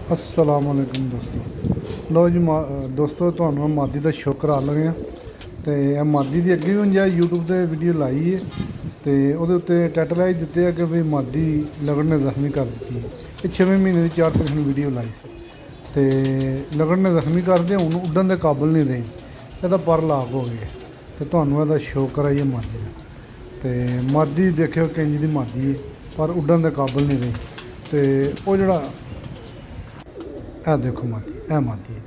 अस्सलाम वालेकुम दोस्तों। लो जी दोस्तों, तुहानू मादी का शो करा लगे हैं। तो यह मादी की अगे भी मैं यूट्यूब पर वीडियो लाई है, तो वो टाइटल दिते है कि भाई मादी लगन ने जख्मी कर दी है। ये 6वें महीने की 4 तारीख वीडियो लाई सी, तो लगन ने जख्मी कर दिया, हूँ उड्डन के काबिल नहीं रही, यदा पर लाक हो गए। तो तुहानू यदा शो कराइए मादी का। तो मादी देखियो किंज दी मादी है, पर उड्डन के काबिल नहीं रही। तो वो जड़ा देखो मादी, मादी है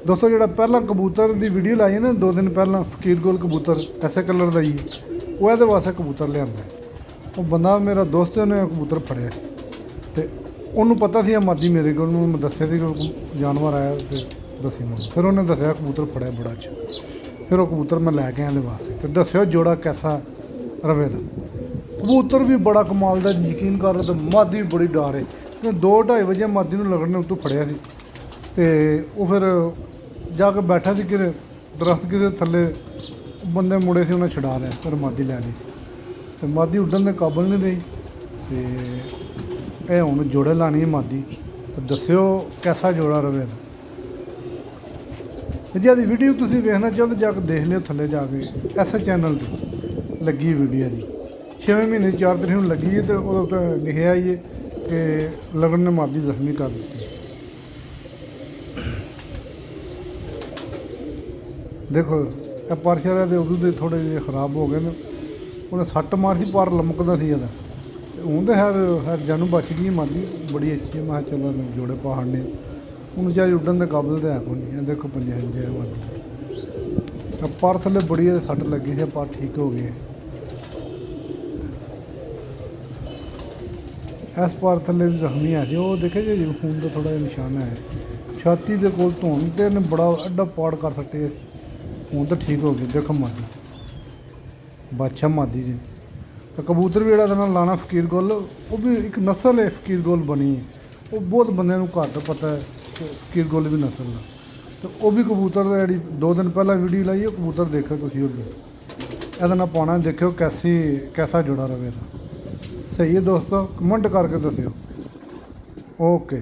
दोस्तों। जो पहला कबूतर की वीडियो लाई है ना 2 दिन पहला, फकीर गोल कबूतर ऐसे कलर का ही वो ये वास्ते कबूतर लिया। वो बंदा मेरा दोस्त है, उन्हें कबूतर फड़िया, तो उन्होंने पता सी मादी मेरे को दसिया जानवर आया, तो दसी मैं फिर उन्हें दसिया कबूतर फड़िया बड़ा अच्छा। फिर वो कबूतर मैं लैके आया वास्ते, तो दस्यो जोड़ा कैसा रवे दा। कबूतर भी बड़ा कमाल का, यकीन कर, तो मादी भी बड़ी डर है। 2-2:30 बजे मादी लगन ने उत्तों फड़िया सी, तो वो फिर जाके बैठा सी कि दरख्त किसी थले, बंदे मुड़े से उन्हें छड़ा लिया, फिर मादी लै ली। तो मादी उड्डन के काबिल नहीं रही। तो यह हूँ जोड़े लानी है मादी, तो दस्यो कैसा जोड़ा रवे। जी आदि वीडियो तुम देखना चाहो तो जाके देख लियो, थले जाके इस चैनल पर लगी वीडियो की 6वें महीने 4 तारीख लगी है। तो वो लिखा ही है कि लगन ने मादी जख्मी कर दी। देखो पर शर उदू के थोड़े जे खराब हो गए, उन्हें सट मार सी, पर लमकदा सी यदा। हूँ तो खैर जानू बच गई मादी, बड़ी अच्छी है। मैं चलो जोड़े पहाड़ने हूँ बेचारी उड्डन के काबिल तो है को नहीं। देखो 5 इंच है मादी, पर थले बड़ी सट लगी थी, पर ठीक हो गए। इस पर थले भी जख्मी है, वो देखे जी खून का थोड़ा निशान है छाती के कोल धोन, तो इन्हें बड़ा एडा पाड़ कर सटे। हूँ तो ठीक हो गई। देखो मादी बादशाह मादी जी। तो कबूतर भी जो लाना फकीर गोल, वो भी एक नस्ल है फकीर गोल बनी है। वो बहुत बंद घट पता है फकीर गोल भी नस्ल का। तो वह भी कबूतर जी 2 दिन पहला वीडियो लाई है, कबूतर देखो तुम वो भी ये पाना, देखो कैसा जुड़ा रहे। सही है दोस्तों, कमेंट करके दस्यो। ओके।